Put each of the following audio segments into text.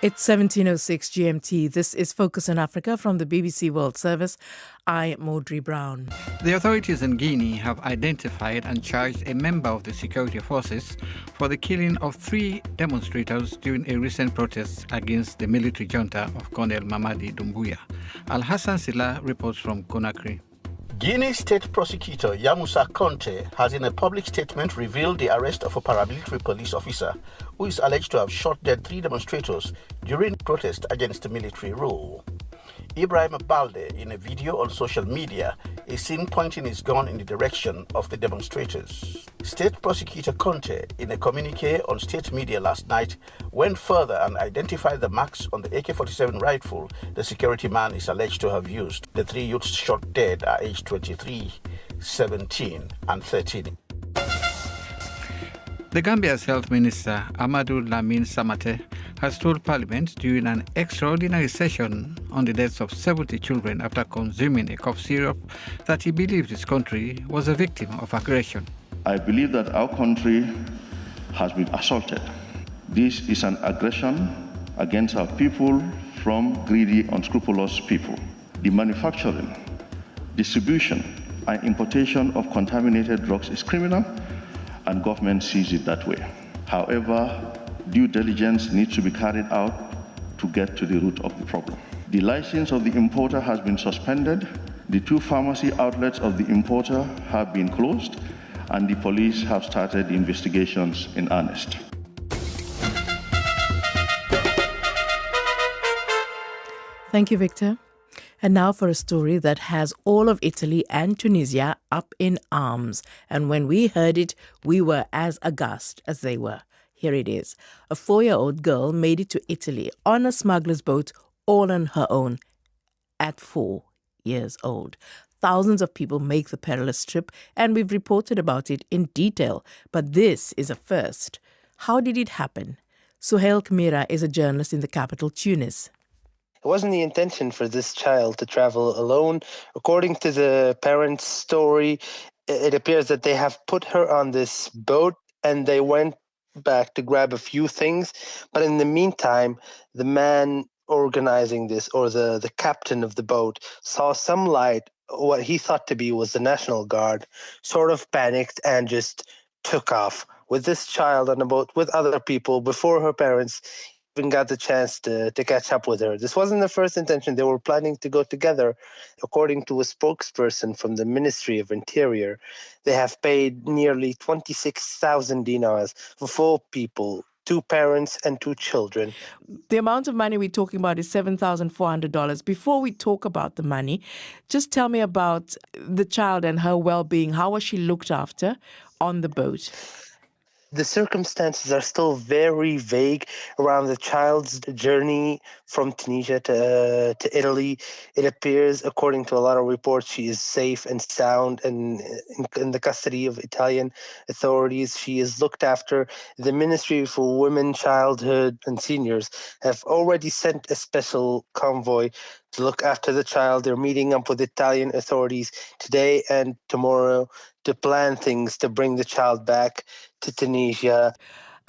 It's 17:06 GMT. This is Focus on Africa from the BBC World Service. I'm Maudrey Brown. The authorities in Guinea have identified and charged a member of the security forces for the killing of 3 demonstrators during a recent protest against the military junta of Colonel Mamadi Doumbouya. Al-Hassan Silla reports from Conakry. Guinea State Prosecutor Yamusa Conte has in a public statement revealed the arrest of a paramilitary police officer who is alleged to have shot dead 3 demonstrators during protest against the military rule. Ibrahim Balde, in a video on social media, is seen pointing his gun in the direction of the demonstrators. State Prosecutor Conte, in a communique on state media last night, went further and identified the marks on the AK-47 rifle the security man is alleged to have used. The 3 youths shot dead are aged 23, 17 and 13. The Gambia's Health Minister, Amadou Lamine Samate, has told Parliament during an extraordinary session on the deaths of 70 children after consuming a cough syrup that he believes his country was a victim of aggression. I believe that our country has been assaulted. This is an aggression against our people from greedy, unscrupulous people. The manufacturing, distribution, and importation of contaminated drugs is criminal, and government sees it that way. However, due diligence needs to be carried out to get to the root of the problem. The license of the importer has been suspended, the 2 pharmacy outlets of the importer have been closed, and the police have started investigations in earnest. Thank you, Victor. And now for a story that has all of Italy and Tunisia up in arms. And when we heard it, we were as aghast as they were. Here it is. A 4-year-old girl made it to Italy on a smuggler's boat all on her own at 4 years old. Thousands of people make the perilous trip, and we've reported about it in detail. But this is a first. How did it happen? Suhail Kmira is a journalist in the capital, Tunis. It wasn't the intention for this child to travel alone. According to the parents' story, it appears that they have put her on this boat and they went back to grab a few things. But in the meantime, the man organizing this, or the captain of the boat, saw some light, what he thought to be was the National Guard, sort of panicked and just took off with this child on the boat with other people before her parents even got the chance to catch up with her. This wasn't the first intention. They were planning to go together. According to a spokesperson from the Ministry of Interior, they have paid nearly 26,000 dinars for 4 people, 2 parents and 2 children. The amount of money we're talking about is $7,400. Before we talk about the money, just tell me about the child and her well-being. How was she looked after on the boat? The circumstances are still very vague around the child's journey from Tunisia to Italy. It appears, according to a lot of reports, she is safe and sound and in the custody of Italian authorities. She is looked after. The Ministry for Women, Childhood and Seniors have already sent a special convoy to look after the child. They're meeting up with Italian authorities today and tomorrow to plan things to bring the child back to Tunisia.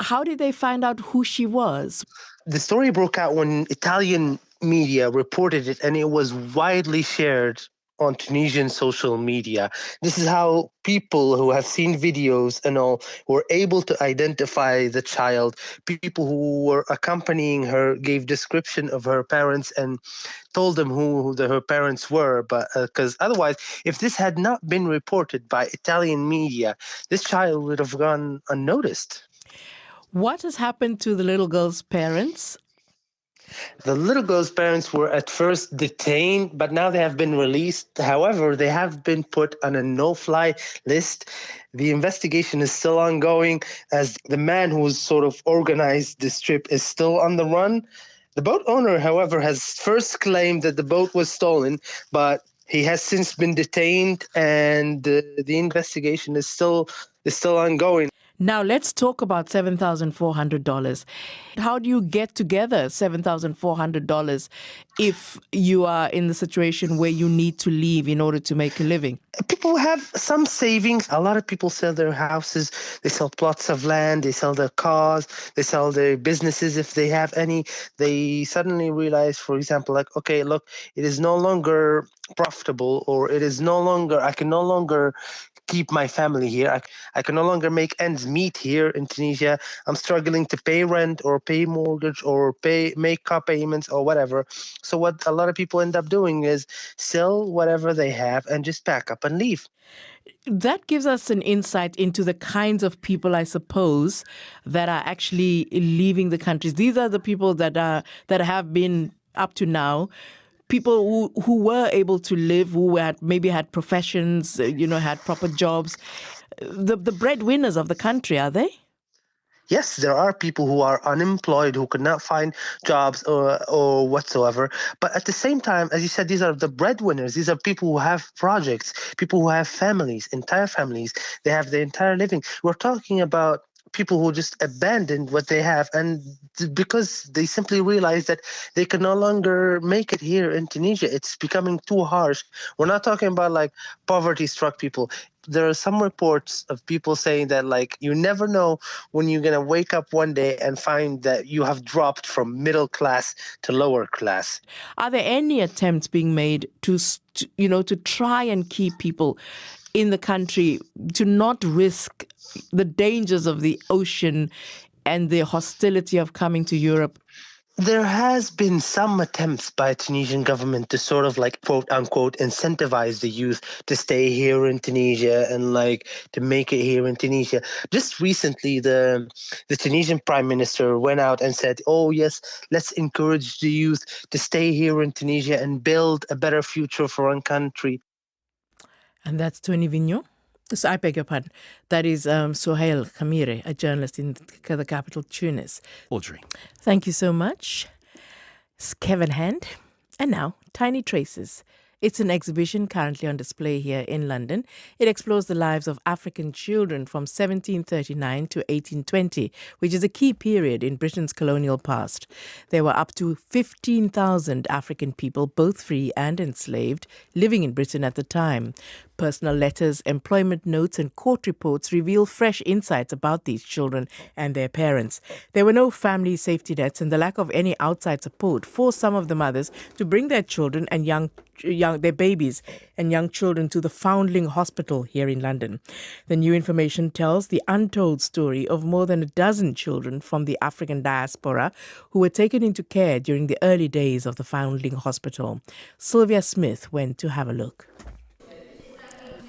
How did they find out who she was? The story broke out when Italian media reported it, and it was widely shared on Tunisian social media. This is how people who have seen videos and all were able to identify the child. People who were accompanying her gave description of her parents and told them who her parents were. But because otherwise, if this had not been reported by Italian media, this child would have gone unnoticed. What has happened to the little girl's parents? The little girl's parents were at first detained, but now they have been released. However, they have been put on a no-fly list. The investigation is still ongoing, as the man who sort of organized this trip is still on the run. The boat owner, however, has first claimed that the boat was stolen, but he has since been detained, and the investigation is still ongoing. Now let's talk about $7,400. How do you get together $7,400 if you are in the situation where you need to leave in order to make a living? People have some savings. A lot of people sell their houses, they sell plots of land, they sell their cars, they sell their businesses if they have any. They suddenly realize, for example, like, okay, look, it is no longer profitable, or I can no longer keep my family here. I can no longer make ends meet here in Tunisia. I'm struggling to pay rent or pay mortgage or make car payments or whatever. So what a lot of people end up doing is sell whatever they have and just pack up and leave. That gives us an insight into the kinds of people, I suppose, that are actually leaving the countries. These are the people that have been up to now people who were able to live, who had maybe had professions, had proper jobs, the breadwinners of the country, are they? Yes, there are people who are unemployed, who could not find jobs or whatsoever. But at the same time, as you said, these are the breadwinners. These are people who have projects, people who have families, entire families. They have their entire living. We're talking about people who just abandoned what they have, and because they simply realize that they can no longer make it here in Tunisia. It's becoming too harsh. We're not talking about like poverty-struck people. There are some reports of people saying that like you never know when you're going to wake up one day and find that you have dropped from middle class to lower class. Are there any attempts being made to try and keep people in the country, to not risk the dangers of the ocean and the hostility of coming to Europe? There has been some attempts by the Tunisian government to sort of like, quote unquote, incentivize the youth to stay here in Tunisia and like to make it here in Tunisia. Just recently, the Tunisian prime minister went out and said, oh yes, let's encourage the youth to stay here in Tunisia and build a better future for our country. And that's Tony Vignon. So I beg your pardon. That is Souhail Khamire, a journalist in the capital, Tunis. Audrey. Thank you so much. It's Kevin Hand. And now, Tiny Traces. It's an exhibition currently on display here in London. It explores the lives of African children from 1739 to 1820, which is a key period in Britain's colonial past. There were up to 15,000 African people, both free and enslaved, living in Britain at the time. Personal letters, employment notes, and court reports reveal fresh insights about these children and their parents. There were no family safety nets, and the lack of any outside support forced some of the mothers to bring their children and their babies and young children to the Foundling Hospital here in London. The new information tells the untold story of more than a dozen children from the African diaspora who were taken into care during the early days of the Foundling Hospital. Sylvia Smith went to have a look.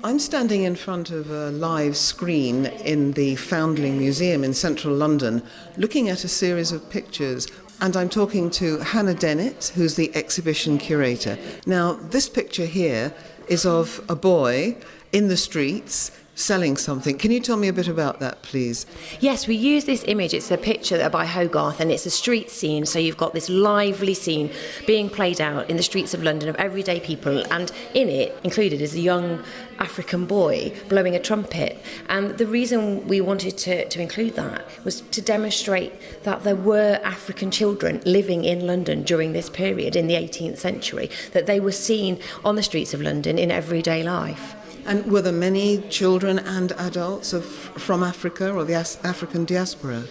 I'm standing in front of a live screen in the Foundling Museum in central London, looking at a series of pictures. And I'm talking to Hannah Dennett, who's the exhibition curator. Now, this picture here is of a boy in the streets selling something. Can you tell me a bit about that, please? Yes, we use this image. It's a picture by Hogarth, and it's a street scene. So you've got this lively scene being played out in the streets of London of everyday people, and in it, included, is a young African boy blowing a trumpet. And the reason we wanted to include that was to demonstrate that there were African children living in London during this period in the 18th century, that they were seen on the streets of London in everyday life. And were there many children and adults from Africa or the African diaspora?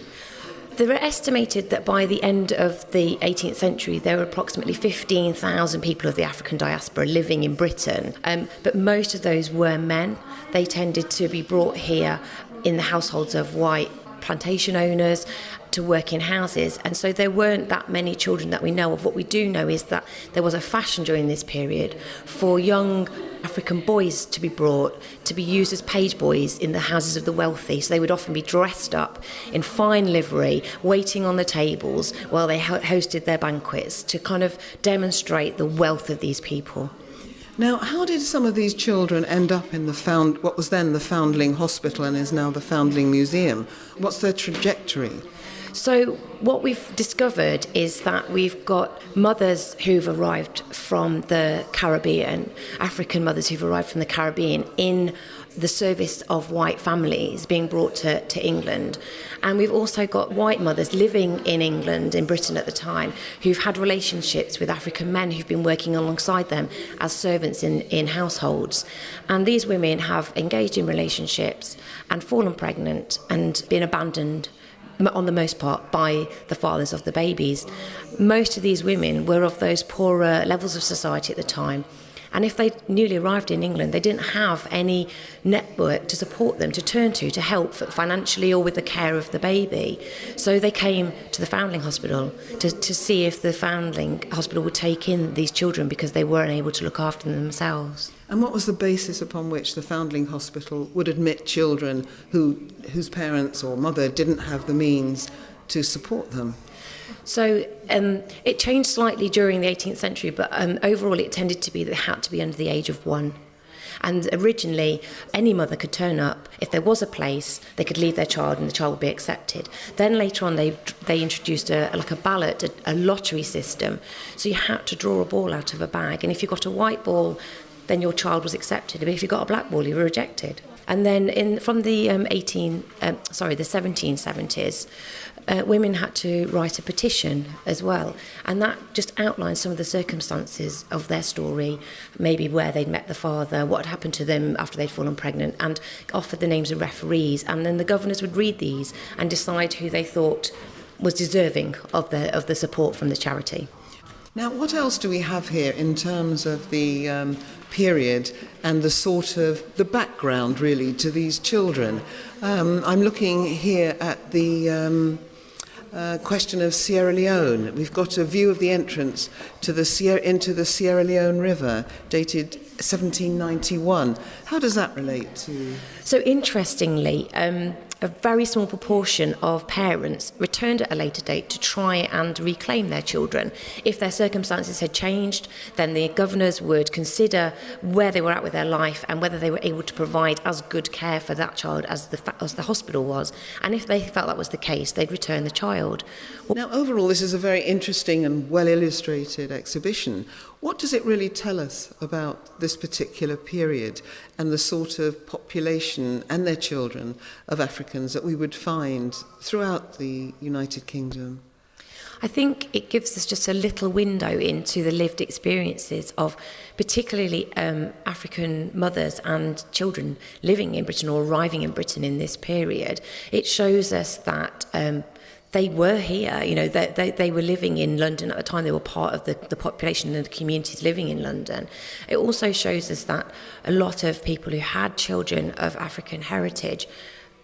There are estimated that by the end of the 18th century, there were approximately 15,000 people of the African diaspora living in Britain. But most of those were men. They tended to be brought here in the households of white plantation owners to work in houses, and so there weren't that many children that we know of. What we do know is that there was a fashion during this period for young African boys to be brought to be used as page boys in the houses of the wealthy. So they would often be dressed up in fine livery, waiting on the tables while they hosted their banquets to kind of demonstrate the wealth of these people. Now, how did some of these children end up in what was then the Foundling Hospital and is now the Foundling Museum? What's their trajectory? So what we've discovered is that we've got mothers who've arrived from the Caribbean, African mothers who've arrived from the Caribbean in the service of white families being brought to England. And we've also got white mothers living in England, in Britain at the time, who've had relationships with African men who've been working alongside them as servants in households. And these women have engaged in relationships and fallen pregnant and been abandoned, on the most part, by the fathers of the babies. Most of these women were of those poorer levels of society at the time. And if they newly arrived in England, they didn't have any network to support them, to turn to help financially or with the care of the baby. So they came to the Foundling Hospital to see if the Foundling Hospital would take in these children because they weren't able to look after them themselves. And what was the basis upon which the Foundling Hospital would admit children whose parents or mother didn't have the means to support them? So it changed slightly during the 18th century, but overall it tended to be that they had to be under the age of 1. And originally, any mother could turn up. If there was a place, they could leave their child and the child would be accepted. Then later on, they introduced a ballot, a lottery system. So you had to draw a ball out of a bag. And if you got a white ball, then your child was accepted. But if you got a black ball, you were rejected. And then from the 1770s, women had to write a petition as well. And that just outlined some of the circumstances of their story, maybe where they'd met the father, what had happened to them after they'd fallen pregnant, and offered the names of referees. And then the governors would read these and decide who they thought was deserving of the support from the charity. Now, what else do we have here in terms of the period and the sort of the background, really, to these children? I'm looking here at the question of Sierra Leone. We've got a view of the entrance to into the Sierra Leone River, dated 1791. How does that relate to? So interestingly, a very small proportion of parents returned at a later date to try and reclaim their children. If their circumstances had changed, then the governors would consider where they were at with their life and whether they were able to provide as good care for that child as the hospital was. And if they felt that was the case, they'd return the child. Now, overall, this is a very interesting and well-illustrated exhibition. What does it really tell us about this particular period and the sort of population and their children of Africans that we would find throughout the United Kingdom? I think it gives us just a little window into the lived experiences of particularly African mothers and children living in Britain or arriving in Britain in this period. It shows us that they were here, they were living in London at the time. They were part of the population and the communities living in London. It also shows us that a lot of people who had children of African heritage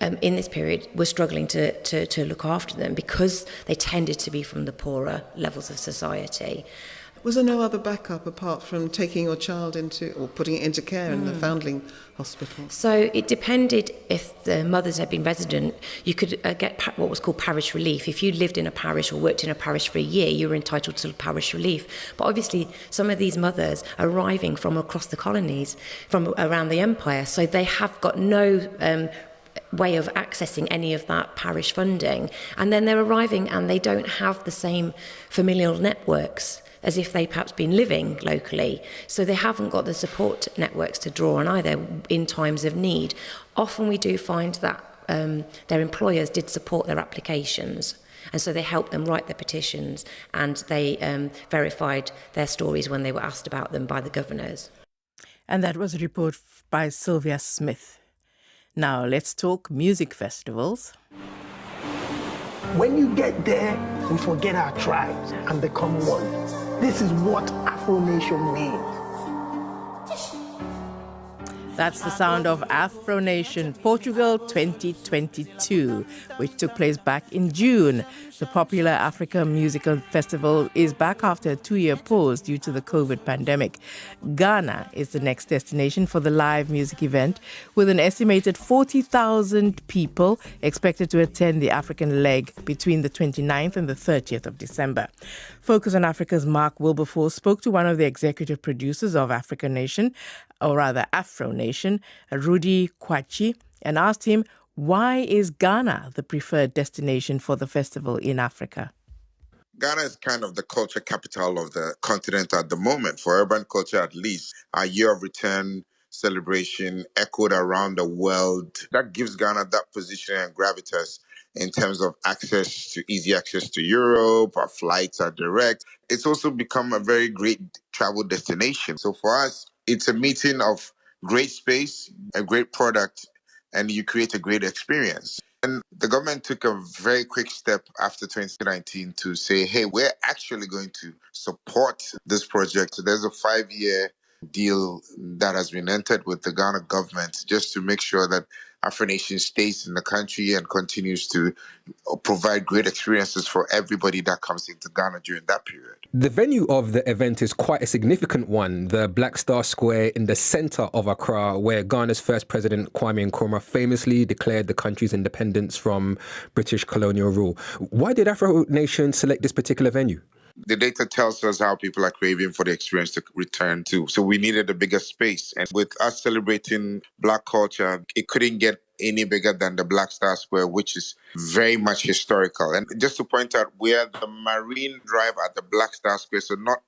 in this period were struggling to look after them because they tended to be from the poorer levels of society. Was there no other backup apart from taking your child into or putting it into care in the Foundling Hospital? So it depended if the mothers had been resident. You could get what was called parish relief. If you lived in a parish or worked in a parish for a year, you were entitled to parish relief. But obviously, some of these mothers are arriving from across the colonies, from around the empire, so they have got no way of accessing any of that parish funding. And then they're arriving and they don't have the same familial networks as if they'd perhaps been living locally. So they haven't got the support networks to draw on either in times of need. Often we do find that their employers did support their applications. And so they helped them write their petitions and they verified their stories when they were asked about them by the governors. And that was a report by Sylvia Smith. Now let's talk music festivals. When you get there, we forget our tribes and become one. This is what Afro Nation means. That's the sound of Afro Nation Portugal 2022, which took place back in June. The popular Africa Musical Festival is back after a 2-year pause due to the COVID pandemic. Ghana is the next destination for the live music event, with an estimated 40,000 people expected to attend the African leg between the 29th and the 30th of December. Focus on Africa's Mark Wilberforce spoke to one of the executive producers of Africa Nation, or rather Afro Nation, Rudy Kwachi, and asked him, why is Ghana the preferred destination for the festival in Africa? Ghana is kind of the culture capital of the continent at the moment, for urban culture at least. Our year of return celebration echoed around the world. That gives Ghana that position and gravitas in terms of easy access to Europe. Our flights are direct. It's also become a very great travel destination. So for us, it's a meeting of great space, a great product, and you create a great experience. And the government took a very quick step after 2019 to say, hey, we're actually going to support this project. So there's a 5-year deal that has been entered with the Ghana government just to make sure that Afro Nation stays in the country and continues to provide great experiences for everybody that comes into Ghana during that period. The venue of the event is quite a significant one, the Black Star Square in the centre of Accra, where Ghana's first president, Kwame Nkrumah, famously declared the country's independence from British colonial rule. Why did Afro Nation select this particular venue? The data tells us how people are craving for the experience to return to. So we needed a bigger space. And with us celebrating Black culture, it couldn't get any bigger than the Black Star Square, which is very much historical. And just to point out, we're the Marine Drive at the Black Star Square, so not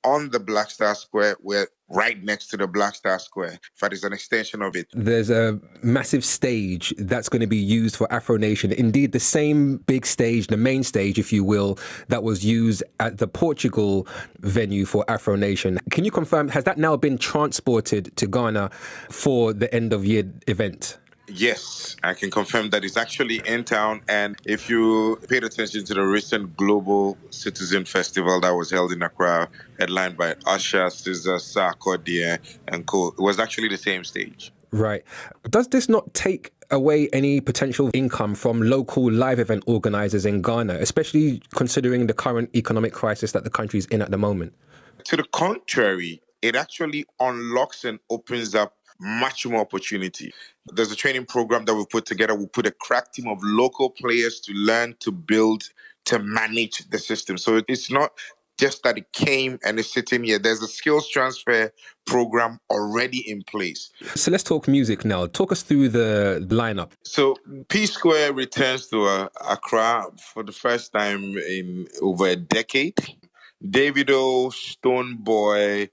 on the Black Star Square, we're right next to the Black Star Square. In fact, it's an extension of it. There's a massive stage that's going to be used for Afro Nation. Indeed, the same big stage, the main stage, if you will, that was used at the Portugal venue for Afro Nation. Can you confirm, has that now been transported to Ghana for the end of year event? Yes, I can confirm that it's actually in town. And if you paid attention to the recent Global Citizen Festival that was held in Accra, headlined by Usher, SZA, Sarkodie, and co., it was actually the same stage. Right. Does this not take away any potential income from local live event organisers in Ghana, especially considering the current economic crisis that the country is in at the moment? To the contrary, it actually unlocks and opens up much more opportunity. There's a training program that we put together. We put a crack team of local players to learn, to build, to manage the system. So it's not just that it came and it's sitting here. There's a skills transfer program already in place. So let's talk music now. Talk us through the lineup. So P Square returns to Accra for the first time in over a decade. Davido, Stonebwoy,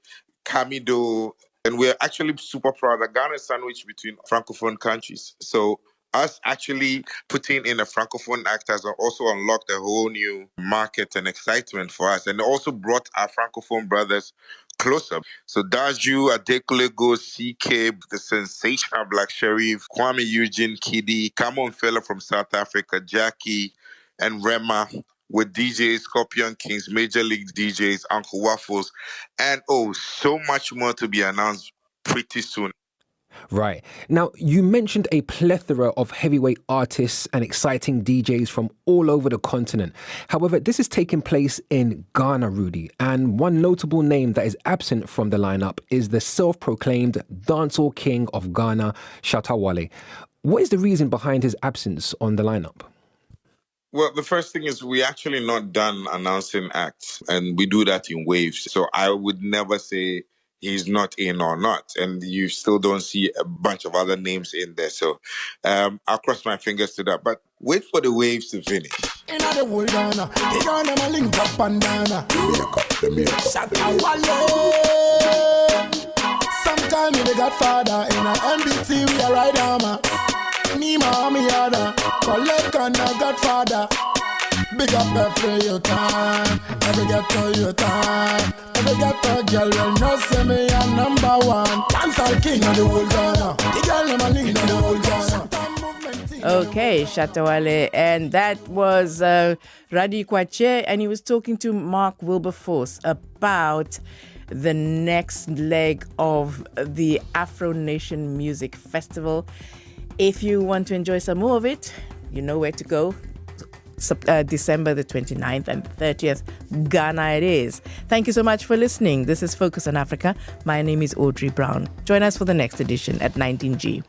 Camido, and we're actually super proud that Ghana is sandwiched between Francophone countries. So us actually putting in a Francophone act has also unlocked a whole new market and excitement for us. And it also brought our Francophone brothers closer. So Daju, Adekunle Gold, CK, the sensational Black Sherif, Kwame Eugene, Kiddy, Camon Fella from South Africa, Jackie, and Rema, with DJs, Scorpion Kings, Major League DJs, Uncle Waffles, and so much more to be announced pretty soon. Right. Now, you mentioned a plethora of heavyweight artists and exciting DJs from all over the continent. However, this is taking place in Ghana, Rudy, and one notable name that is absent from the lineup is the self-proclaimed dancehall king of Ghana, Shatta Wale. What is the reason behind his absence on the lineup? Well, the first thing is we're actually not done announcing acts, and we do that in waves. So I would never say he's not in or not, and you still don't see a bunch of other names in there. So I'll cross my fingers to that. But wait for the waves to finish. In the whole Ghana, the Ghana link up and down. Shatta Wale. Sometime we got father in a MBT, we are right armor. Me, mommy, other, collect on a Godfather. Big up every your time, every get to your time. Every get to girl will not say me a number one. Dancehall king of the whole Ghana. The girl never lean on the whole Ghana. Okay, Shatta Wale, and that was Radi Kwache, and he was talking to Mark Wilberforce about the next leg of the Afro Nation Music Festival. If you want to enjoy some more of it, you know where to go. December the 29th and 30th, Ghana it is. Thank you so much for listening. This is Focus on Africa. My name is Audrey Brown. Join us for the next edition at 19G.